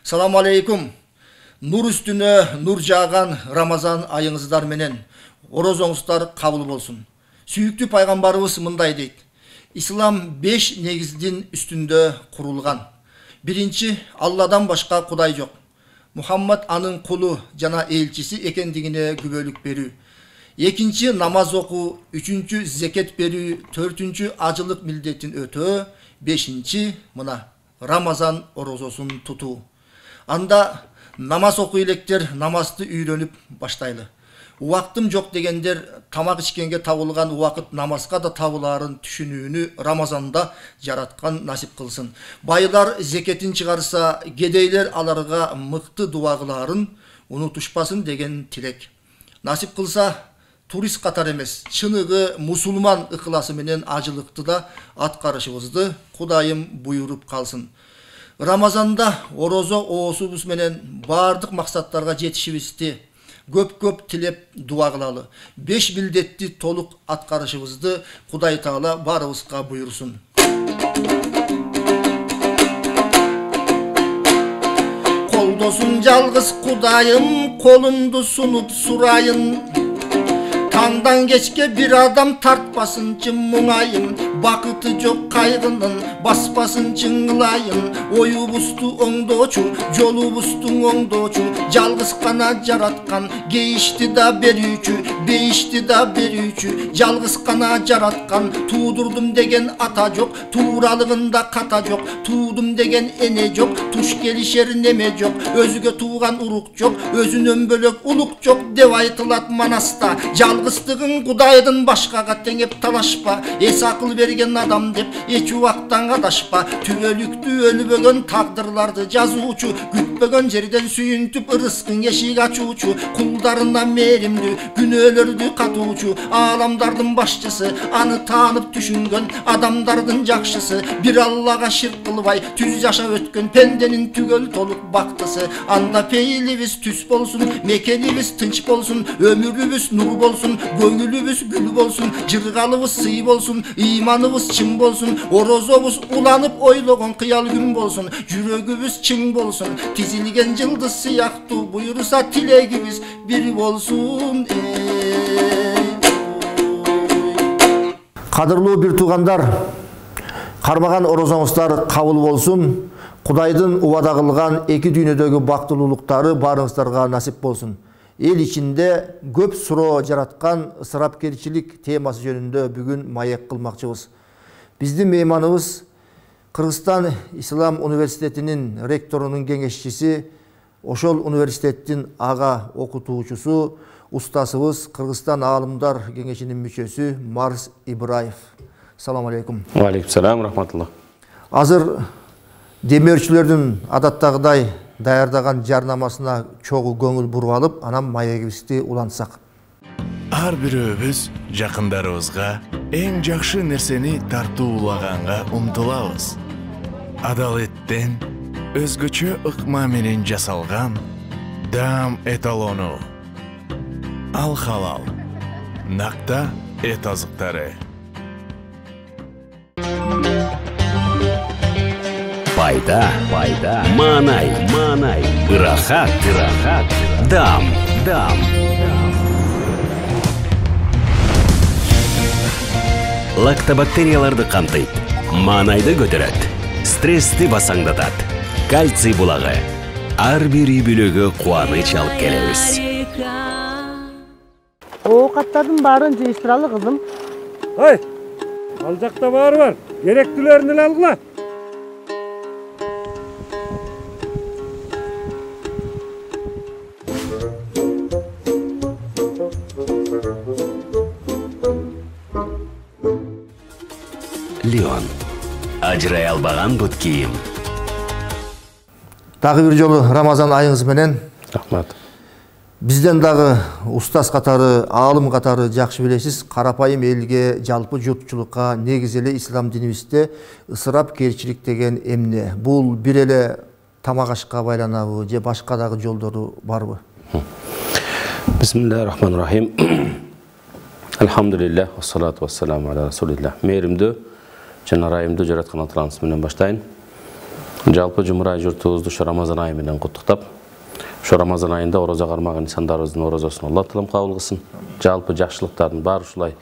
Salam aleykum. Nur üstüne nur jağan Ramazan ayыңыздар менен орозоңуздар кабыл болсун. Сүйүктүү пайгамбарыбыз мындай дейт. İslam 5 негиздин üstünde kurulgan. Birinci, Allah'dan başka Kuday yok. Muhammed anın kulu jana elçisi ekendigine gübölük berүү. Ekinci, namaz oku. Üçüncü, zeket berүү. Төртүнчү, acılık mildetin ötö. Beşinci, mına Ramazan orozosun tutu. Anda namaz oku eлектер namazды үйрөнүп баштайлы. Uvaktım жоқ дегендер тамақ ішкенге табылған уақыт намазға да табыларын түшүнүүнү Рамазанда жараткан насип кылсын. Байлар зекетин чыгарса, кедейлер аларга мыкты дуа кыларын унутушпасын деген тилек. Насип кылса, турист катар эмес, чыныгы мусулман ыкыласы менен ажылыкты да аткарышыбызды Кудайым буйруп калсын. Рамазанда орозо оосубуз менен бардык максаттарга жетишибизди көп тилеп дуа кылалы. 5 милдетти толук аткарышыбызды Кудай Таала барыбызга буйрусун. Колдосун жалгыз Кудайым, колунду сунуп сурайын. Таңдан кечке bir адам тартпасын чымыңайын. Бакыты жок кайгынын баспасын чыңылайын. Оюбузду оңдоочу, жолубуздун оңдоочу, жалгыз гана жараткан, кейишти да берүүчү, бейишти да берүүчү, жалгыз гана жараткан, туудурдум деген ата жок, тууралыгында ката жок, туудум деген эне жок, туш келишер неме жок, өзгө тууган урук жок, өзүнөн бөлөк улук жок деп айтылат Манаста. Жалгыздыгын Кудайдын башкага теңеп талашпа, эс акыл берген адам деп эч убактан адашпа. Түбөлүктүү өлбөгөн тагдырларды жазуучу, күтпөгөн жерден сүйүнтүп ырыскын эшик ачуучу, кулдарына мээримдүү, күнөөлөрдү катуучу, ааламдардын башчысы, аны таанып түшүнгөн адамдардын жакшысы, бир Аллага ширк кылбай түз жашап өткөн пенденин түгөл толук бактысы. Анда пейлибиз түз болсун, мекенибиз тынч болсун, өмүрүбүз нур болсун, көңүлүбүз гүл болсун, жыргалыбыз сый болсун, ыйманыбыз чың болсун, орозобуз уланып ойлогон кыял күн болсун, жүрөгүбүз чың болсун, тизилген жылдыз сыяктуу буйруса тилегибиз бир болсун. Кадырлуу бир туугандар, кармаган орозоңуздар кабыл болсун. Кудайдын убада кылган эки дүйнөдөгү бактылуулуктары барыңыздарга насип болсун. Эл ичинде көп суроо жараткан ысырапкерчилик темасы жөнүндө бүгүн маек кылмакчыбыз. Биздин мейманыбыз Кыргызстан Ислам университетинин ректорунун кеңешчиси, ошол университеттин ага окутуучусу, устасыбыз Кыргызстан аалымдар кеңешинин мүчөсү Марс Ибраев. Салам алейкум. Ва алейкум салам, рахматуллах. Азыр демөөрчүлөрдүн адаттагыдай даярдаган жарнамасына чогуу көңүл буруп алып, анан маегибизди улантсак. Ар бирөөбүз жакындарыбызга эң жакшы нерсени тартуулаганга умтулабыз. Адалеттен өзгөчө ыкма менен жасалган дам эталону. Ал халал. Накта эт азыктары. Пайда, манай, ырахат, дам. Лактобактерияларды камтыйт, манайды көтөрөт, стрессти басаңдатат, кальций булагы, ар бир үй бүлөгө кубаныч алып келебиз. Оокаттардын баарын жыйыштыралы кызым. Ой, ал жакта баары бар, керектүүлөрүн эле алгыла. Леон. Ажырай албаган бут кийим. Дагы бир жолу Рамазан айыңыз менен. Рахмат. Бизден дагы устаз катары, аалым катары жакшы билесиз, карапайым элге, жалпы журтчулукка негизи эле ислам динибизде ысырапкерчилик деген эмне? Бул бир эле тамак ашка байланабы же башка дагы жолдору барбы? Бисмиллахир-рахманир-рахим. Алхамдулиллах, вассалату вассаламу аля расулиллах. Мээримдүү жана ырайымдуу жараткан Атаңыз менен баштайын. Жалпы Жұмырай жұртыбызды ошо Рамазан айы менен куттуктап, ошо Рамазан айында ороза кармаган инсандарыбыздын орозосун Алла таалам кабыл кылсын. Жалпы жакшылыктардын баары ушулай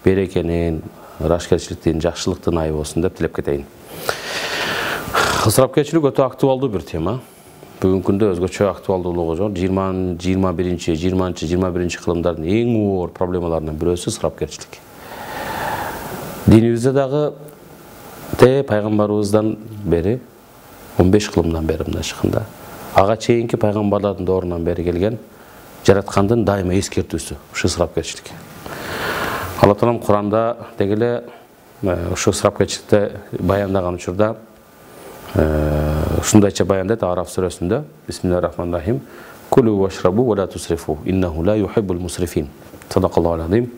берекенин, ырашкерчиликтин, жакшылыктын айы болсун деп тилеп кетейин. Ысырапкерчилик өтө актуалдуу бир тема. Бүгүнкү күндө өзгөчө актуалдуулугу жок. 20-21 кылымдардын эң оор проблемаларынын бирөөсү ысырапкерчилик. Динибизде дагы пайгамбарыбыздан бери 15 кылымдан бери мындай чыкканда ага чейинки пайгамбарлардын доорунан бери келген жараткандын дайыма эскертүүсү ушу ысырапкерчилик. Алла таалам Куранда дегеле ушу ысырапкерчиликти баяндаган учурда ушундайча баяндайт Араф сүрөсүндө: Бисмиллахир-рахманир-рахим. Кулу вашрабу ва ла тусрифу. Иннаху ла юхиббул мусрифин. Садакаллаху алазим.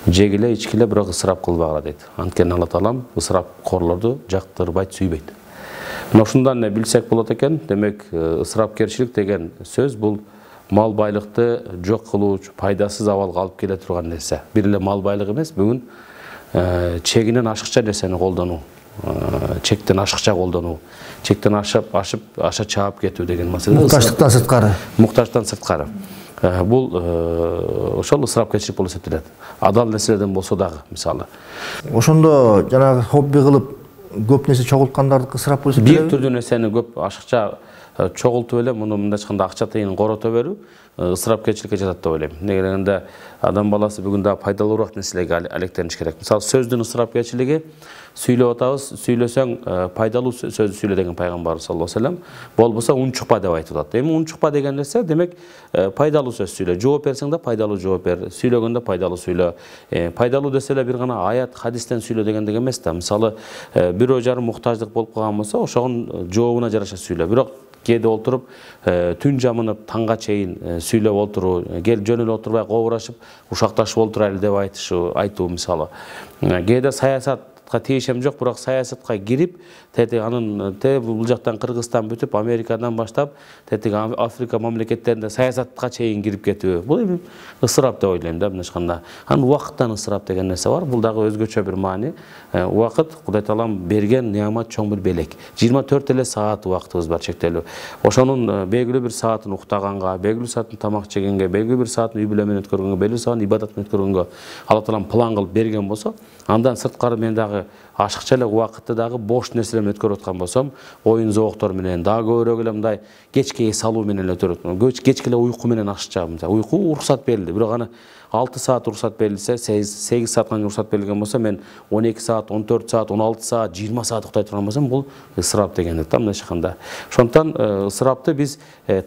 Жегиле, ичкиле, бирок ысырап кылбагыла дейт. Анткени Алла таалам ысырапкорлорду жактырбайт, сүйбөйт. Мына ушундан эмне билсек болот экен? Демек, ысырапкерчилик деген сөз бул мал байлыкты жок кылуучу, пайдасыз абалга алып келе турган нерсе. Бир эле мал байлыгы эмес, бүгүн чегинен ашыкча нерсени колдонуу, чектен ашыкча колдонуу, чектен ашып аша чаап кетүү деген маселе. Муктаждыктан сырткары. Муктаждыктан сырткары. Бул ошол ысырапкерчилик болуп эсептелет. Адал нерселерден болсо дагы, мисалы. Ошондо жанагы хобби кылып көп нерсе чогулткандарды ысырап болуп эсептелет. Бир түрдүү нерсени көп ашыкча чогултуп эле муну мындай чыкканда акча тыйын корото берүү ысырапкерчиликке жатат деп ойлойм. Эмне дегенде адам баласы бүгүн дагы пайдалуураак нерселерге алектениш керек. Мисалы, сөздүн ысырапкерчилиги сүйлөп атабыз, сүйлөсөң пайдалуу сөздү сүйлө деген пайгамбар саллаллаху алейхи вассалам, болбосо унчукпа деп айтып атат. Эми унчукпа деген нерсе демек пайдалуу сөз сүйлө. Жооп берсең да пайдалуу жооп бер, сүйлөгөндө пайдалуу сүйлө. Пайдалуу десе эле бир гана аят, хадистен сүйлө дегендек эмес да. Мисалы, бирөө жарым муктаждык болуп калган болсо, ошонун жообуна жараша сүйлө. Бирок кээде олтуруп түн жамынып таңга чейин сүйлөп олтуруу, кел жөн эле отурбай кобурашып ушакташып олтурайлы деп айтуу мисалы. Кээде саясатка тиешем жок, бирок саясатка кирип, анын бул жактан Кыргызстан бүтүп, Америкадан баштап, Африка мамлекеттеринде саясатка чейин кирип кетүү. Бул эми ысырап деп ойлойм да, мындайча. Анан убакыттан ысырап деген нерсе бар. Бул дагы өзгөчө бир маани. Убакыт Кудай таалам берген неамат чоң бир белек. 24 эле саат убактыбыз бар, чектелүү. Ошонун белгилүү бир саатын уктаганга, белгилүү саатын тамак жегенге, белгилүү бир саатын үй бүлө менен өткөргөнгө, белгилүү саатын ибадат менен өткөргөнгө Алла таалам план кылып берген болсо, андан сырткары мен дагы ашыкча эле убакытты дагы бош нерселер менен өткөрүп аткан болсом, оюн зооктор менен, дагы көбүрөөк эле мындай кечке эс алуу менен өткөрүп аткан. Кечке эле уйку менен ашыкча, уйку уруксат берилди. Бирок аны 6 саат уруксат берилсе, 8 саатка уруксат берилген болсо, мен 12 саат, 14 саат, 16 саат, 20 саат уктай турган болсом, бул ысырап дегендик да, мындайча айтканда. Ошондон ысырапты биз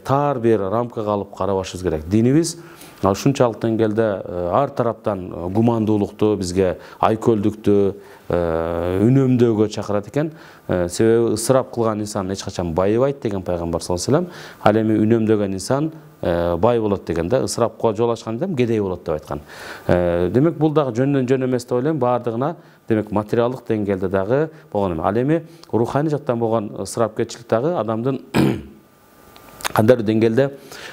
тар бир рамкага алып карабашыбыз керек. Динибиз ушунчалык деңгээлде ар тараптан гумандуулукту, бизге айкөлдүктү, үнөмдөөгө чакырат экен. Себеби ысырап кылган инсан эч качан байыбайт деген пайгамбар саллаллаху алейхи вассалам. Ал эми үнөмдөгөн инсан бай болот дегенде, ысырапка жол ачкан адам кедей болот деп айткан. Демек бул дагы жөндөн жөн эмес деп ойлойм. Баардыгына демек материалдык деңгээлде дагы болгон. Ал эми руханий жактан болгон ысырапкерчилик дагы адамдын кандай деңгээлде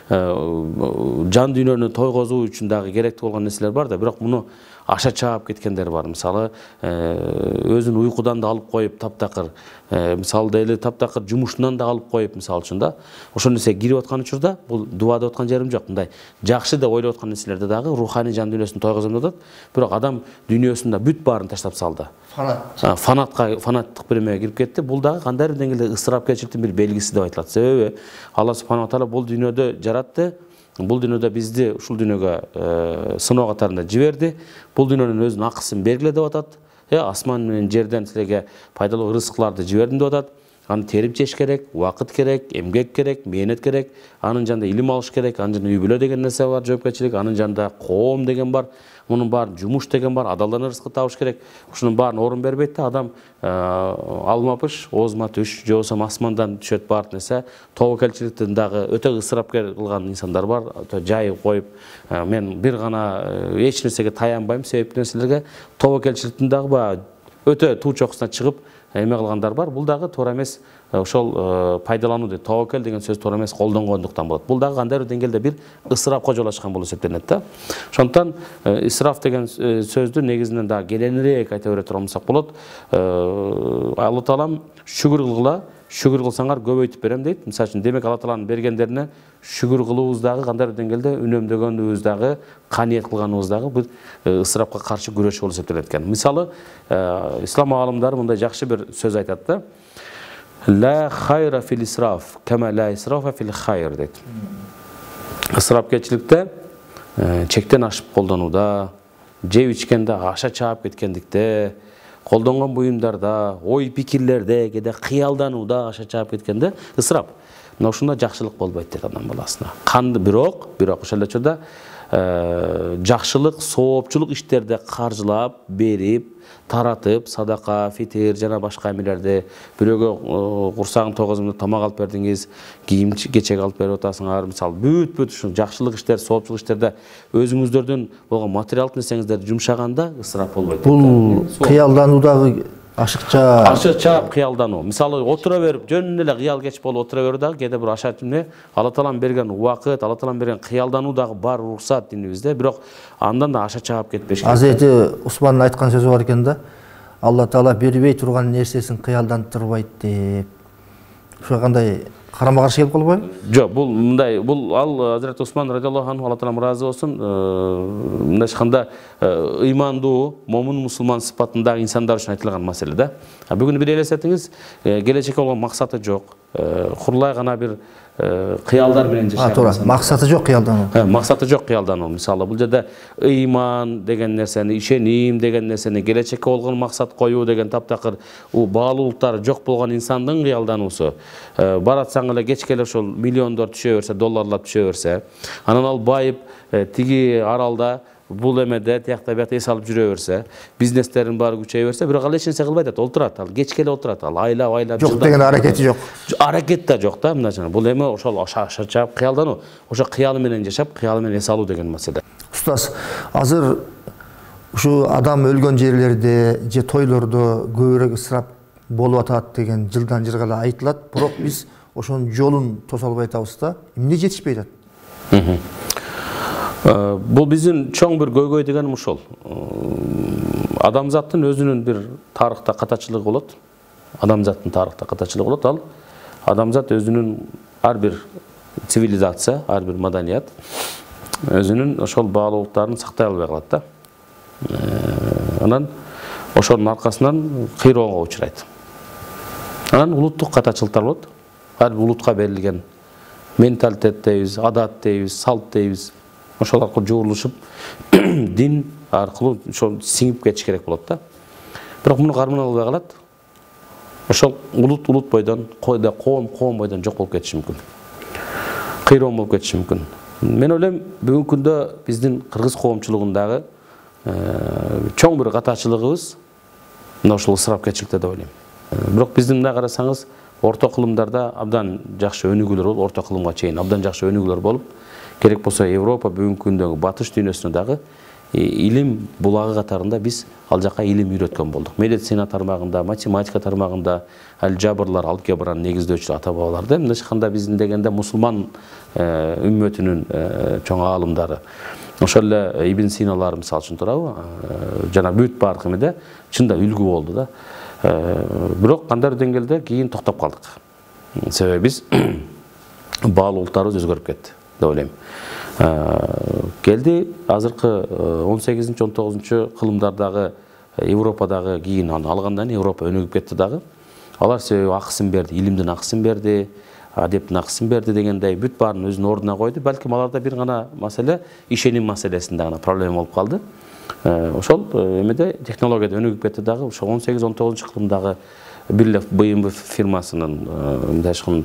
жан дүйнөнү тойгозуу үчүн дагы керектүү болгон нерселер бар да, бирок муну аша чаап кеткендер бар. Мисалы, өзүн уйкудан да алып коюп таптакыр, мисалы деле таптакыр жумушунан да алып коюп, мисалы үчүн да, ошол нерсе кирип аткан учурда бул дуа деп аткан жерим жок. Мындай жакшы деп ойлоп аткан нерселерде дагы руханий жан дүйнөсүн тойгозом деп атат. Бирок адам дүйнөсүндө бүт баарын таштап салды. Фанаттык бир эмеге кирип кетти. Бул дагы кандай деңгээлде ысырапкерчиликтин бир белгиси деп айтылат. Себеби Алла субханаху таала бул дүйнөдө жаратты. Бул дүйнөдө бизди ушул дүйнөгө сыноо катарында жиберди. Бул дүйнөнүн өзүнүн акысын бергиле деп атат. Асман менен жерден силерге пайдалуу рызыкларды жибердим деп атат. Аны терип жеш керек, убакыт керек, эмгек керек, мээнет керек. Анын жанында илим алыш керек, анын жанында үй бүлө деген нерсе бар, жоопкерчилик, анын жанында коом деген бар. Мунун баарын жумуш деген бар, адалдан рызкы табыш керек. Ушунун баарын орун бербейт да, адам алмапыш, оозума түш, же болбосо асмандан түшөт баардык нерсе. Тобокелчиликтин дагы өтө ысырапкер кылган инсандар бар. Өтө жайып коюп, мен бир гана эч нерсеге таянбайм, себептүү нерселерге. Тобокелчиликтин дагы өтө туу чокусуна чыгып эме кылгандар бар. Бул дагы туура эмес, ошол пайдалануу дейт. Тобокел деген сөз туура эмес колдонгондуктан болот. Бул дагы кандайдыр деңгээлде бир ысырапка жол ачкан болуп эсептелет да. Ошондон исраф деген сөздү негизинен дагы кененирээк айта бере турган болсок болот. Алла таалам шүгүр кылгыла, шүгүр кылсаңар көбөйтүп берем дейт. Мисалы үчүн демек Алла Тааланын бергендерине шүгүр кылуубуздагы кандай деңгээлде үнөмдөгөнүбүздагы, каниет кылганыбыздагы бир ысырапка каршы күрөш болуп эсептелет экен. Мисалы, ислам аалымдары мындай жакшы бир сөз айтат да. Ла хайра фил исраф, кама ла исрафа фил хайр дейт. Ысырапкерчиликте чектен ашып колдонууда, жеп ичкенде аша чаап кеткендикте, колдонгон буюмдарда, ой пикирлерде, кээде кыялданууда аша чаап кеткенде ысырап. Мына ушунда жакшылык болбойт дейт адам баласына. Канды бирок ошол эле учурда жакшылык, соопчулук иштерде каржылап, берип, таратып, садака, фитир жана башка эмелерди, бирөөгө курсагын тогозумда тамак алып бердиңиз, кийим кечек алып берип атасыңар, мисалы бүт ушул жакшылык иштер, соопчулук иштерде өзүңүздөрдүн болгон материалдык нерсеңиздерди жумшаганда ысырап болбойт. Бул кыялдануудагы ашыкча кыялдануу. Мисалы, отура берип, жөн эле кыял кеч болуп отура берүү дагы кээде бир аша эмне, Алла Тааланын берген убакыт, Алла Тааланын берген кыялдануу дагы бар уруксат динибизде, бирок андан да аша чаап кетпеш керек. Азети Усмандын айткан сөзү бар экен да. Алла Таала бербей турган нерсесин кыялдантырбайт деп. Ошо кандай карама каршы келип калбайбы? Жок, бул мындай, бул ал Азерет Усман радиаллаху анху, Алла Таала ыраазы болсун, мындай айтканда ыймандуу, момун мусулман сыпатындагы инсандар үчүн айтылган маселе да. Бүгүн бир элестетиңиз, келечекке болгон максаты жок. Курулай гана бир кыялдар менен жашайт. Туура, максаты жок кыялдануу. Максаты жок кыялдануу. Мисалы, бул жерде ыйман деген нерсени, ишеним деген нерсени, келечекке болгон максат коюу деген таптакыр баалуулуктары жок болгон инсандын кыялдануусу. Баратсаң эле кечке эле ошол миллиондор түшө берсе, долларлар түшө берсе, анан ал байып тиги аралда бул эмеде тиякта биякта эс алып жүрө берсе, бизнестерин баары күчөйө берсе, бирок ал эч нерсе кылбай атат, олтурат, ал кечке эле олтурат, ал айлап жок деген аракети жок. Аракет да жок да, мына бул эме ошол аша чаап кыялдануу, ошо кыялы менен жашап, кыялы менен эс алуу деген маселе. Устаз, азыр ушу адам өлгөн жерлерде же тойлордо көбүрөөк ысырап болуп атат деген жылдан жылга эле айтылат, бирок биз ошонун жолун тоso албай атабыз да. Эмне жетишпей атат? Бул биздин чоң бир көйгөй деген ушул. Адамзаттын өзүнүн бир тарыхта катачылыгы болот. Адамзаттын тарыхта катачылыгы болот. Ал адамзат өзүнүн ар бир цивилизация, ар бир маданият өзүнүн ошол баалуулуктарын сактай албай калат да. Анан ошонун аркасынан кыйроого учурайт. Анан улуттук катачылыктар болот. Ар бир улутка берилген менталитет дейбиз, адат дейбиз, салт дейбиз. Ошол аркылуу жуурулушуп, дин аркылуу ошол сиңип кетиш керек болот да. Бирок муну кармана албай калат. Ошол улут бойдон, коом бойдон жок болуп кетиши мүмкүн. Кыйроом болуп кетиши мүмкүн. Мен ойлойм, бүгүнкү күндө биздин кыргыз коомчулугундагы чоң бир катачылыгыбыз мына ушул ысырапкерчиликте деп ойлойм. Бирок биздин мындай карасаңыз, орто кылымдарда абдан жакшы өнүгүүлөр болуп, орто кылымга чейин абдан жакшы өнүгүүлөр болуп, керек болсо Европа бүгүнкү күндөгү батыш дүйнөсүнө дагы илим булагы катарында биз ал жака илим үйрөткөн болдук. Медицина тармагында, математика тармагында, алжабрлар, алгебраны негиздөөчү ата бабаларды, мындай айтканда биздин дегенде мусулман үммөтүнүн чоң аалымдары. Ошол эле Ибн Синалар мисалы үчүн турабы? Жана бүт баардык эмеде чында үлгү болду да. Бирок кандайдыр деңгээлде кийин токтоп калдык. Себеби биз баалуулуктарыбыз өзгөрүп кетти деп ойлойм. Келди азыркы 18-19 кылымдардагы Европадагы кийин аны алгандан Европа өнүгүп кетти дагы. Алар себеби акысын берди, илимдин акысын берди, адептин акысын берди дегендей бүт баарын өзүнүн ордуна койду. Балким аларда бир гана маселе ишеним маселесинде гана проблема болуп калды. Ошол эмеде технологияда өнүгүп кетти дагы. Ошол 18-19 кылымдагы бир эле BMW фирмасынын мындайчкан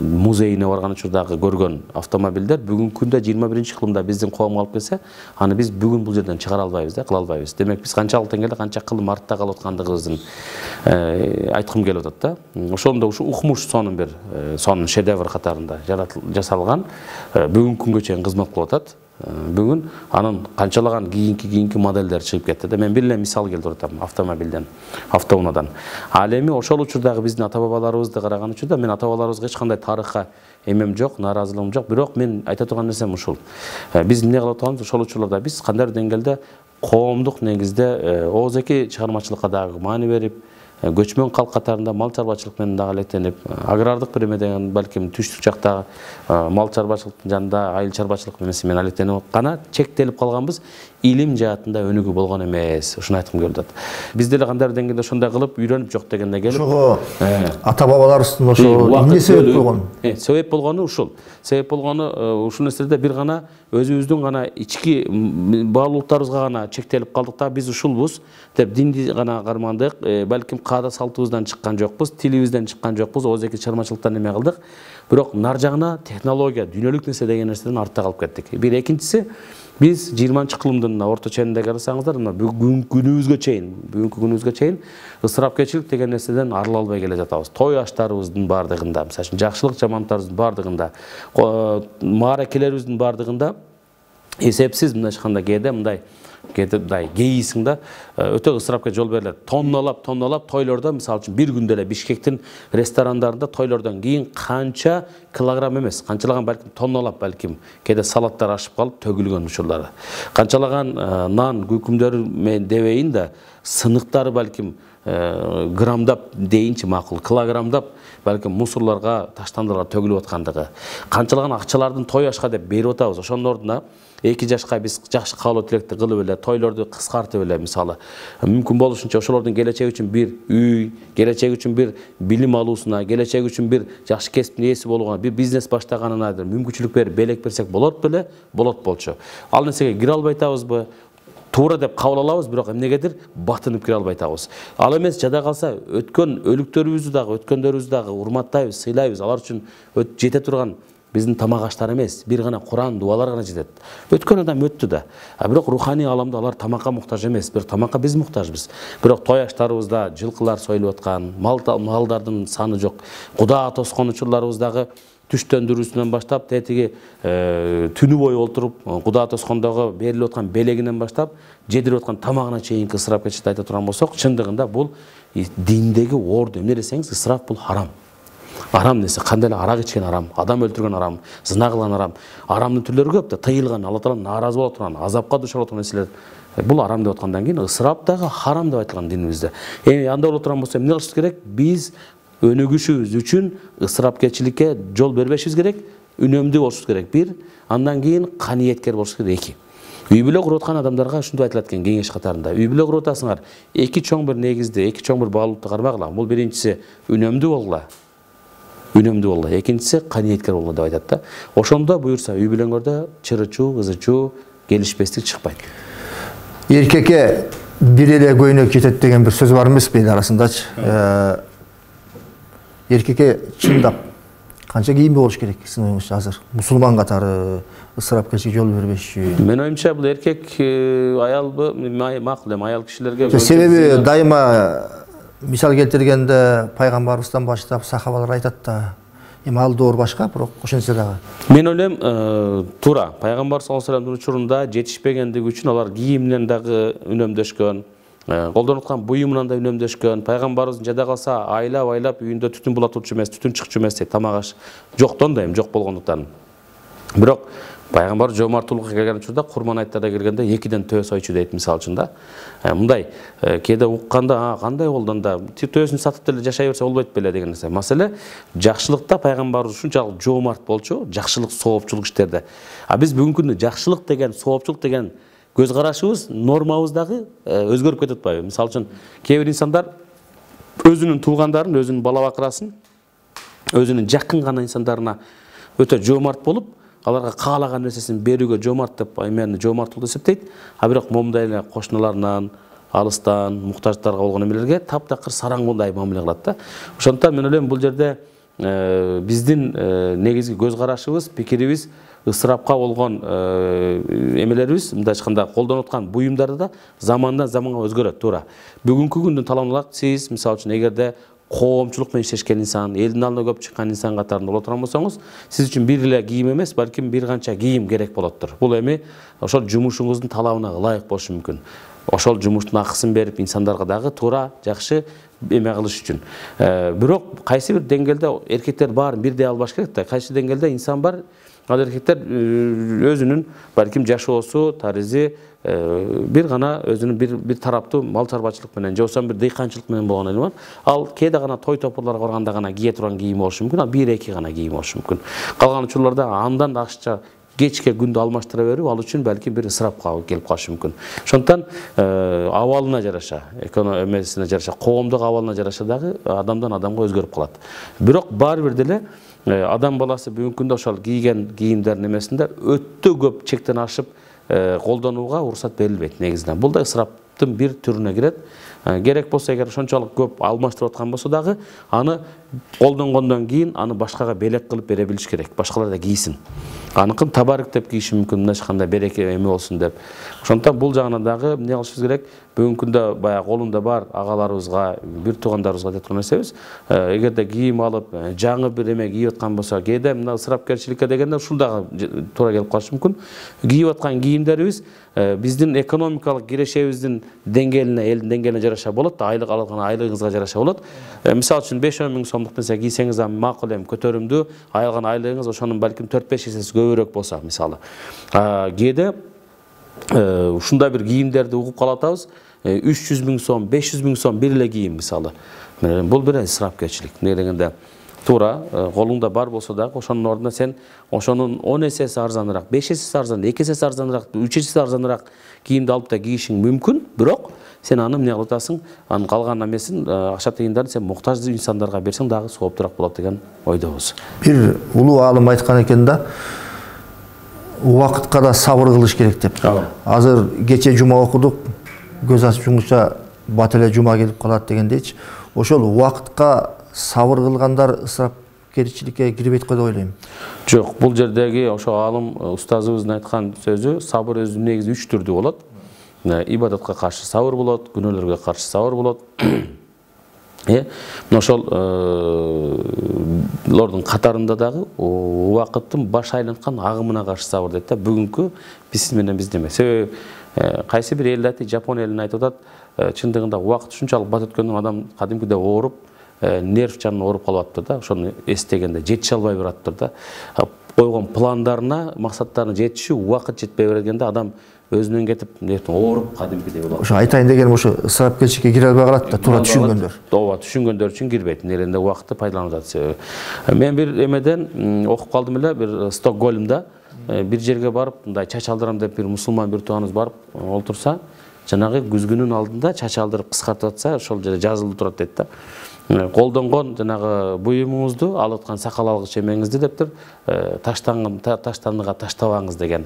музейине барган учурдагы көргөн автомобилдер бүгүнкү күндө 21 кылымда биздин коомго алып келсе, аны биз бүгүн бул жерден чыгара албайбыз да, кыла албайбыз. Демек биз канчалык деңгээлде канча кылым артта калып аткандыгыбыздын айткым келип атат да. Ошондо ушу укмуш сонун шедевр катарында жасалган бүгүнкү күнгө чейин кызмат кылып атат. Бүгүн анын канчалаган кийинки моделдер чыгып кетти да. Мен бир эле мисал келтирип атам автомобилден, автоунаадан. Ал эми ошол учурдагы биздин ата бабаларыбызды караган учурда мен ата бабаларыбызга эч кандай тарыхка эмем жок, нааразылыгым жок, бирок мен айта турган нерсем ушул. Биз эмне кылып атканбыз? Ошол учурларда биз кандайдыр деңгээлде коомдук негизде оозеки чыгармачылыкка дагы маани берип, көчмөн калк катарында мал чарбачылык менен дагы алектенип, агрардык бир эмеден балким түштүк жактагы мал чарбачылыктын жанында айыл чарбачылык эмеси менен алектенип гана чектелип калганбыз. Илим жаатында өнүгүү болгон эмес. Ушуну айткым келип атат. Биз деле кандай деңгээлде ошондой кылып үйрөнүп жок дегенде келип. Ошого ата бабаларыбыздын ошо эмне себеп болгон? Себеп болгону ушул. Себеп болгону ушул нерселерде бир гана өзүбүздүн гана ички баалуулуктарыбызга гана чектелип калдык да, биз ушулбуз деп динди гана кармандык. Балким каада салтыбыздан чыккан жокпуз, тилибизден чыккан жокпуз, ооздеги чармачылыктан эме кылдык. Бирок нар жагына технология, дүйнөлүк нерсе деген нерседен артта калып кеттик. Бир экинчиси, биз 20-кылымдын орто ченинде карасаңыздар, мына бүгүнкү күнүбүзгө чейин ысырапкерчилик деген нерседен арыла албай келе жатабыз. Той аштарыбыздын бардыгында, мисалы үчүн жакшылык жамандыктарыбыздын бардыгында, мааракелерибиздин бардыгында эсепсиз мындай ачканда кээде мындай кейисиң да, өтө ысырапка жол берилет. Тонналап тойлордо, мисалы үчүн бир күндө эле Бишкектин ресторандарында тойлордон кийин канча килограмм эмес, канчалаган балким тонналап балким кээде салаттар ашып калып төгүлгөн учурлары. Канчалаган нан күкүмдөрү мен дебейин да, сыныктары балким граммдап дейинчи макул, килограммдап балким мусорлорго, таштандыларга төгүлүп аткандыгы. Канчалаган акчалардын той ашка деп берип атабыз. Ошонун ордуна 2 жашка биз жакшы каалоо тилекти кылып эле, тойлорду кыскартып эле, мисалы, мүмкүн болушунча ошолордун келечеги үчүн бир үй, келечеги үчүн бир билим алуусуна, келечеги үчүн бир жакшы кесиптин ээси болгонуна, бир бизнес баштаганына мүмкүнчүлүк берип, белек берсек болот беле, болот болчу. Ал нерсеге кире албай атабызбы? Туура деп кабыл алабыз, бирок эмнегедир батынып кире албай атабыз. Ал эмес, жада калса өткөн өлүктөрүбүздү дагы, өткөндөрүбүздү дагы урматтайбыз, сыйлайбыз. Алар үчүн жете турган биздин тамак аштар эмес, бир гана Куран, дуалар гана жетет. Өткөн адам өттү да. Бирок руханий аламда алар тамакка муктаж эмес, бир тамакка биз муктажбыз. Бирок той аштарыбызда жылкылар союлуп аткан, малдардын саны жок. Куда тоскон учурларыбыздагы түштөндүрүүсүнөн баштап, тетиги түнү бою олтуруп, куда тоскондогу берилип аткан белегинен баштап, жедирип аткан тамагына чейинки ысырапкерчиликти айта турган болсок, чындыгында бул диндеги орду. Эмне десеңиз, ысырап бул харам. Арам нерсе, кандай эле арак ичкен арам, адам өлтүргөн арам, зына кылган арам. Арамдын түрлөрү көп да, тыйылган, Алла Таала нааразы боло турган, азапка душар болгон нерселер. Бул арам деп аткандан кийин ысырап дагы харам деп айтылган динибизде. Анда боло турган болсо эмне кылышыбыз керек? Биз өнүгүшүбүз үчүн ысырапкерчиликке жол бербешибиз керек, үнөмдүү болушубуз керек. Бир, андан кийин каниеткер болушубуз керек. Эки. Үй бүлө куруп аткан адамдарга ушундай айтылат экен кеңеш катарында. Үй бүлө куруп атасыңар, эки чоң бир негизди, эки чоң бир баалуулукту кармагыла. Бул биринчиси үнөмдүү болгула. Экинчиси каниеткер болгула деп айтат да. Ошондо буюрса үй бүлөңөрдө чырычуу, кызычуу, келишпестик чыкпайт. Эркекке бир эле көйнөк жетет деген бир сөз бар эмеспи эл арасындачы? Эркекке чындап канча кийимби болуш керек сизин оюңузча азыр? Мусулман катары ысырапкерчиликке жол бербеш үчүн. Менин оюмча бул эркек аялбы макул эми аял кишилерге. Себеби дайыма мисал келтиргенде пайгамбарыбыздан баштап сахабалар айтат да, эми ал доор башка, бирок ошентсе дагы. Мен ойлойм, туура, пайгамбар саллаллаху алейхи вассаламдын учурунда жетишпегендиги үчүн алар кийиминен дагы үнөмдөшкөн, колдонуп аткан буюмунан да үнөмдөшкөн. Пайгамбарыбыз жада калса айлап үйүндө түтүн булатуучу эмес, түтүн чыкчу эмес дейт, тамак аш жоктон да эми жок болгондуктан. Бирок пайгамбар жомарттуулукка келген учурда курман айттарда келгенде 2ден төбө сойчу дейт, мисалы үчүн да. Мындай кээде укканда кандай болду анда төбөсүн сатып деле жашай берсе болбойт беле деген нерсе. Маселе жакшылыкта пайгамбарыбыз ушунчалык жомарт болчу, жакшылык, соопчулук иштерде. Биз бүгүнкү күндө жакшылык деген, соопчулук деген көз карашыбыз, нормабыз дагы өзгөрүп кетип атпайбы? Мисалы үчүн кээ бир инсандар өзүнүн туугандарын, өзүнүн бала бакырасын, өзүнүн жакын гана инсандарына өтө жомарт болуп, аларга каалаган нерсесин берүүгө жомарт деп эмени жомарттуулук эсептейт. Бирок момундай эле кошуналарынан, алыстан, муктаждарга болгон эмелерге таптакыр сараңгындай мамиле кылат да. Ошондуктан мен ойлойм, бул жерде биздин негизги көз карашыбыз, пикирибиз ысырапка болгон эмелерибиз, мындай айтканда колдонуп аткан буюмдарды да замандан заманга өзгөрөт, туура. Бүгүнкү күндүн талабын алак, сиз мисалы үчүн эгерде коомчулук менен иштешкен инсан, элдин алдына көп чыккан инсан катарында боло турган болсоңуз, сиз үчүн бир эле кийим эмес, балким бир канча кийим керек болоттур. Бул эми ошол жумушуңуздун талабына ылайык болушу мүмкүн. Ошол жумуштун акысын берип, инсандарга дагы туура, жакшы эме кылыш үчүн. Бирок кайсы бир деңгээлде эркектер баарын бирдей албаш керек да. Кайсы деңгээлде инсан бар, ал эркектер өзүнүн балким жашоосу, тарыхы bir gana özünün bir taraptı mal çarбачылык менен же болсо bir дыйканчылык менен болгон эле бар. Ал кээде гана той топурларга барганда гана кие турган кийим болушу мүмкүн, ал 1-2 гана кийим болушу мүмкүн. Калган учурларда андан да акча кечке күндө алмаштыра берүү ал үчүн балки бир ысырапка келип калышы мүмкүн. Ошондон абалына жараша, экономиясына жараша, коомдук абалына жараша дагы адамдан адамга өзгөрүп калат. Бирок баары бир деле адам баласы бүгүнкү күндө ошол кийген кийимдердин эмесинде өтө көп чектен ашып колдонууга уруксат берилбейт негизинен. Бул да ысыраптын бир түрүнө кирет. Керек болсо эгер ошончолук көп алмаштырып аткан болсо дагы аны колдонгондон кийин аны башкага белек кылып бере билиш керек. Башкалар да кийсин. Аныкын табарык деп кийиши мүмкүн, мындайча айтканда береке эме болсун деп. Ошондон бул жагынан дагы эмне кылышыбыз керек? Бүгүнкү күндө баягы колунда бар агаларыбызга, бир туугандарыбызга деп турган нерсебиз. Эгерде кийим алып, жаңы бир эме кийип аткан болсо, кээде мына ысырапкерчиликке дегенде ушул дагы туура келип калышы мүмкүн. Кийип аткан кийимдерибиз биздин экономикалык кирешебиздин деңгээлине, элдин деңгээлине жараша болот да, айлык алган айлыгыңызга жараша болот. Мисалы үчүн 5-10 миң сомдук нерсе кийсеңиз да макул эми көтөрүмдүү, алган айлыгыңыз ошонун балким 4-5 эсеси көбүрөөк болсо, мисалы. Кээде ушундай бир кийимдерди угуп калатабыз. 300 миң сом, 500 миң сом бир эле кийим, мисалы. Бул бир ысырапкерчилик. Эмне дегенде туура колуңда бар болсо дагы ошонун ордуна сен ошонун 10 эсеси арзаныраак, 5 эсеси арзан, 2 эсеси арзаныраак, 3 эсеси арзаныраак кийимди алып да кийишиң мүмкүн, бирок сен аны эмне кылып атасың? Анын калган эмесин, акча тыйындарын сен муктаж инсандарга берсең дагы сооптураак болот деген ойдобуз. Бир улуу аалым айткан экен да, убакытка да сабыр кылыш керек деп. Азыр кече жума окудук, көз ачып жумгуча бат эле жума келип калат дегендейчи. Ошол убакытка сабыр кылгандар ысырапкерчиликке кирбейт го деп ойлойм. Жок, бул жердеги ошо аалым устазыбыздын айткан сөзү сабыр өзү негизи 3 түрдүү болот. Ибадатка каршы сабыр болот, күнөөлөргө каршы сабыр болот. Ошол лордун катарында дагы убакыттын баш айланткан агымына каршы сабыр дейт да. Бүгүнкү биз менен бизде эмес. Себеби кайсы бир эл айтты, Жапон элин айтып атат, чындыгында убакыт ушунчалык бат өткөндөн адам кадимкиде ооруп, нерв жанын ооруп калып атыптыр да. Ошону эстегенде жетише албай бараттыр да. Койгон пландарына, максаттарына жетишүү убакыт жетпей бергенде адам өзүнөн кетип, ооруп кадимкидей болот. Ошо айтайын дегеним ошо ысырапкерчиликке кире албай калат да, туура түшүнгөндөр. Ооба, түшүнгөндөр үчүн кирбейт. Неренде убакытты пайдаланып атат. Мен бир эмеден окуп калдым эле, бир Стокгольмда бир жерге барып, мындай чач алдырам деп бир мусулман бир тууганыбыз барып олтурса, жанагы күзгүнүн алдында чач алдырып кыскартып атса, ошол жерде жазылып турат дейт да. Колдонгон жанагы буюмуңузду, алып аткан сакал алгыч эмеңизди дептир, таштандыга таштабаңыз деген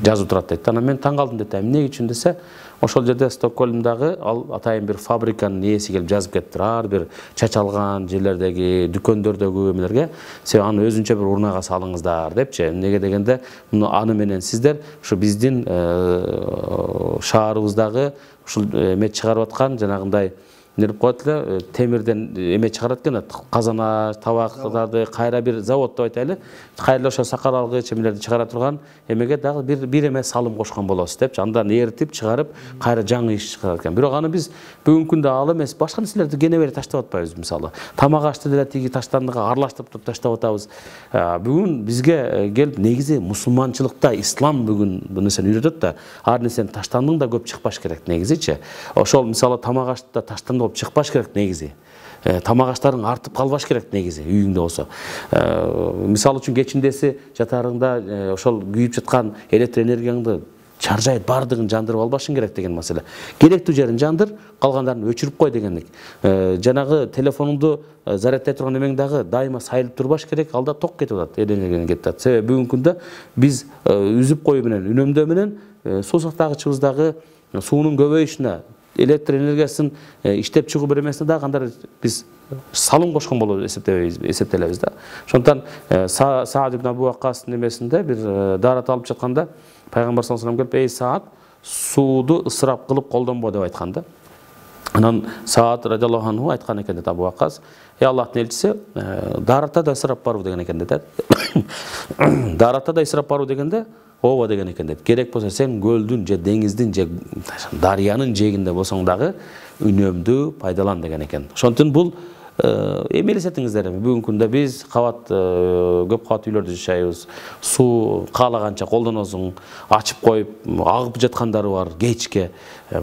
жазып турат дейт. Анан мен таң калдым дейт. Эмне үчүн десе, ошол жерде Стокгольмдагы ал атайын бир фабриканын ээси келип жазып кетиптир. Ар бир чач алган жерлердеги, дүкөндөрдөгү эмелерге сен аны өзүнчө бир урнага салыңыздар депчи. Эмнеге дегенде, аны менен сиздер ушу биздин шаарыбыздагы ушул эме чыгарып аткан жанагындай нерип коет эле, темирден эме чыгарат экен, казана, табактарды кайра бир завод деп айтайлы, кайра ошо сакал алгыч эмелерди чыгара турган эмеге дагы бир эме салым кошкон болосуз депчи. Андан эритип чыгарып, кайра жаңы иш чыгарат экен. Бирок аны биз бүгүнкү күндө ал эмес, башка нерселерди кене бери таштап атпайбыз, мисалы. Тамак ашты деле тиги таштандыга аралаштырып туруп таштап атабыз. Бүгүн бизге келип негизи мусулманчылыкта ислам бүгүн бу нерсени үйрөтөт да, ар нерсени таштандың да көп чыкпаш керек негизичи. Ошол мисалы тамак ашты таштанды болуп чыкпаш керек негизи. Тамак аштарың артып калбаш керек негизи үйүңдө болсо. Мисалы үчүн кечиндеси жатарыңда ошол күйүп жаткан электр энергияңды чаржайт бардыгын жандырып албашың керек деген маселе. Керектүү жерин жандыр, калгандарын өчүрүп кой дегендик. Жанагы телефонуңду зарядтай турган эмең дагы дайыма сайылып турбаш керек, алда ток кетип атат, энергия кетип атат. Себеби бүгүнкү күндө биз үзүп коюу менен, үнөмдөө менен суу сактагычыбыздагы суунун көбөйүшүнө, электр энергиясын иштеп чыгуу бермесине дагы кандай биз салым кошкон болуп эсептелебиз да. Ошондон Саад ибн Абу Ваккастын эмесинде бир даарат алып жатканда пайгамбар саллаллаху алейхи ва саллям келип, "Эй Саад, сууду ысырап кылып колдонбо" деп айткан да. Анан Саат радиаллаху анху айткан экен дейт Абу Ваккас, Аллахтын элчиси, дарата да ысырап баруу деген экен дейт. Дарата да ысырап баруу дегенде ооба деген экен дейт. Керек болсо сен көлдүн же деңиздин же дарыянын жээгинде болсоң дагы үнөмдү пайдалан деген экен. Ошонтун бул эмелесетиңиздер, бүгүнкү күндө биз көп кабат үйлөрдө жашайбыз. Суу каалаганча колдоносуң, ачып коюп, агып жаткандары бар кечке.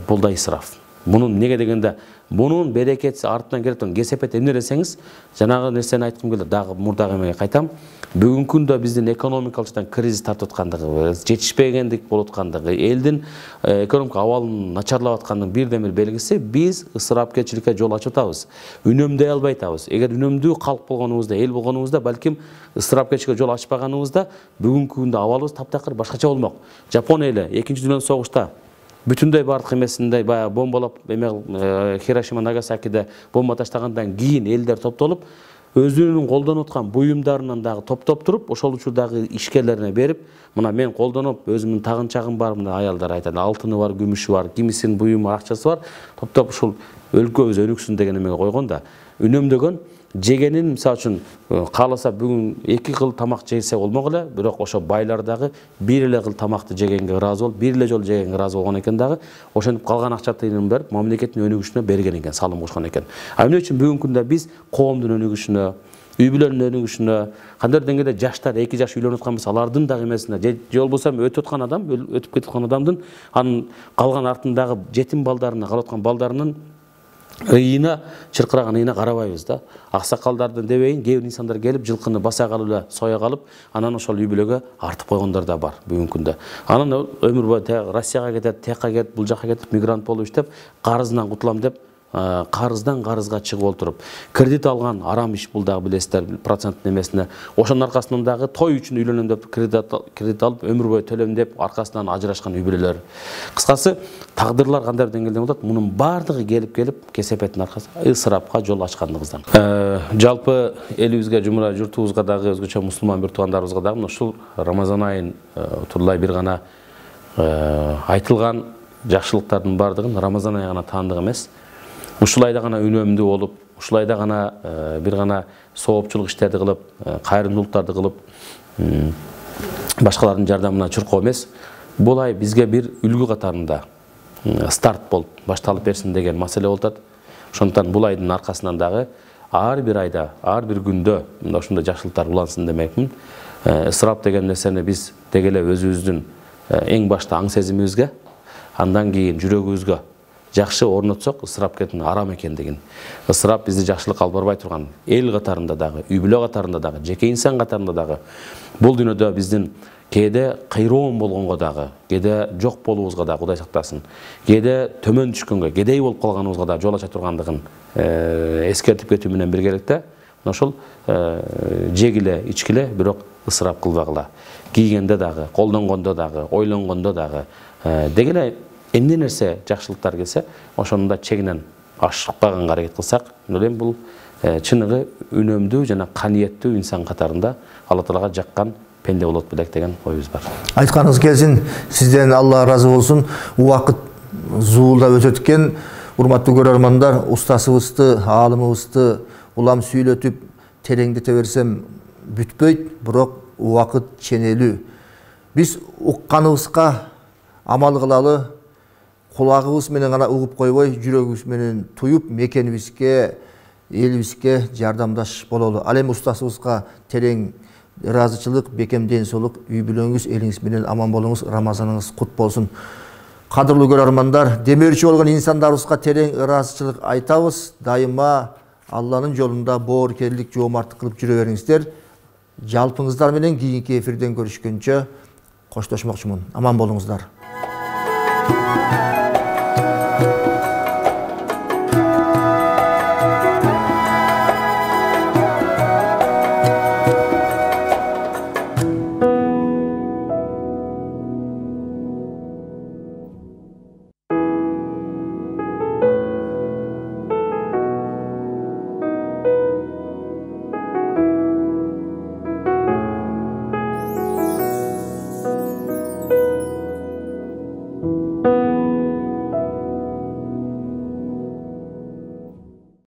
Бул да ысырап. Bunun неге дегенде, bunun берекети артынан келет турган кесепет эмне десеңиз, жанагы нерсени айткым келет, дагы мурдагы эмеге кайтам. Бүгүнкү күндө биздин экономикалык жактан кризис тартып аткандыгы, жетишпегендик болуп аткандыгы, элдин экономика абалын начарлап аткандыгынын бирден-бир белгиси биз ысырапкерчиликке жол ачып атабыз. Үнөмдөй албай атабыз. Эгер үнөмдүү калк болгонубузда, эл болгонубузда, балким ысырапкерчиликке жол ачпаганыбызда бүгүнкү күндө абалыбыз таптакыр башкача болмок. Жапония эле 2-дүйнөлүк согушта бүтүндөй бардык эмесинде баягы бомбалап Хиросима Нагасакиде бомба таштагандан кийин элдер топтолуп өзүнүн колдонуп аткан буюмдарынан дагы топтоп туруп, ошол учурдагы ишкерлерине берип, мына мен колдонуп, өзүмдүн тагынчагым бар, мына аялдар айтат, алтыны бар, күмүшү бар, кимисинин буюму, акчасы бар, топтоп ушул өлкөбүз өнүксүн деген эмеге койгон да. Үнөмдөгөн жегенин мисалы үчүн кааласа бүгүн 2 кыл тамак жесе болмок эле, бирок ошо байлар дагы бир эле кыл тамакты жегенге ыраазы болуп, бир эле жолу жегенге ыраазы болгон экен дагы, ошентип калган акча тыйынын берип, мамлекеттин өнүгүшүнө берген экен, салым кошкон экен. Эмне үчүн бүгүнкү күндө биз коомдун өнүгүшүнө, үй бүлөнүн өнүгүшүнө, кандайдыр деңгээлде жаштар 2 жаш үйлөнүп аткан болсо, алардын дагы эмесине, же болбосо өтүп аткан адам, өтүп кетип аткан адамдын анын калган артындагы жетим балдарына, калып аткан балдарынын ыйына, чыркыраган ыйына карабайбыз да. Аксакалдардын дебейин, кээ бир инсандар келип жылкыны баса калып эле, соя калып, анан ошол үй бүлөгө артып койгондар да бар бүгүнкү күндө. Анан өмүр бою Россияга кетет, тияка кетип, бул жака кетип, мигрант болуп иштеп, карызынан кутулам деп, карыздан карызга чыгып олтуруп, кредит алган арам иш, бул дагы билесиздер, проценттин эмесине. Ошонун аркасынан дагы той үчүн үйлөнөм деп кредит алып, өмүр бою төлөм деп аркасынан ажырашкан үй бүлөлөр. Кыскасы, тагдырлар кандай деңгээлде болот, мунун баардыгы келип келип аркасы ысырапка жол ачкандыгыбыздан. Жалпы элибизге, жумура журтубузга дагы, өзгөчө мусулман бир туугандарыбызга дагы ушул Рамазан айын турулай бир гана айтылган жакшылыктардын баардыгын Рамазан айы гана таандык эмес. Ушулайда гана үнөмдүү болуп, ушулайда гана бир гана соопчулук иштерди кылып, кайрымдуулуктарды кылып, башкалардын жардамына чуркоо эмес. Бул ай бизге бир үлгү катарында старт болуп башталып берсин деген маселе болуп атат. Ошондуктан бул айдын аркасынан дагы ар бир айда, ар бир күндө ушундай жакшылыктар улансын демекмин. Ысырап деген нерсени биз деги эле өзүбүздүн эң башта аң сезимибизге, андан кийин жүрөгүбүзгө жакшы орнотсок, ысырапкердин арам экендигин, ысырап бизди жакшылыкка алып барбай турган, эл катарында дагы, үй бүлө катарында дагы, жеке инсан катарында дагы, бул дүйнөдө биздин кээде кыйроон болгонго дагы, кээде жок болуубузга дагы Кудай сактасын, кээде төмөн түшкөнгө, кедей болуп калганыбызга дагы жол ача тургандыгын эскертип кетүү менен биргеликте, ошол жегиле, ичкиле, бирок ысырап кылбагыла. Кийгенде дагы, колдонгондо дагы, ойлонгондо дагы, деги эле эмне нерсе жакшылыктар келсе, ошондо чегинен ашпаганга аракет кылсак, мен бул чыныгы үнөмдүү жана канияттүү инсан катарында Алла Таалага жаккан пенде болот белек деген оюбуз бар. Айтканыңыз келсин, сизден Алла разы болсун. Убакыт зуулдап өтөт экен. Урматтуу көрөрмандар, устасыбызды, аалымыбызды улам сүйлөтүп, тереңдете берсем бүтпөйт, бирок убакыт ченелүү. Биз укканыбызга амал кылалы, кулагыбыз менен гана угуп койбой, жүрөгүбүз менен туюп, мекенибизге, элибизге жардамдаш бололу. Ал эми устасыбызга терең ыраазычылык, бекем ден соолук, үй бүлөңүз, элиңиз менен аман болуңуз, Рамазаныңыз кут болсун. Кадырлуу көрөрмандар, демөөрчү болгон инсандарыбызга терең ыраазычылык айтабыз. Дайыма Алланын жолунда боорукерлик, жоомарттык кылып жүрө бериңиздер. Жалпыңыздар менен кийинки эфирден көрүшкөнчө коштошмокчумун. Аман болуңуздар.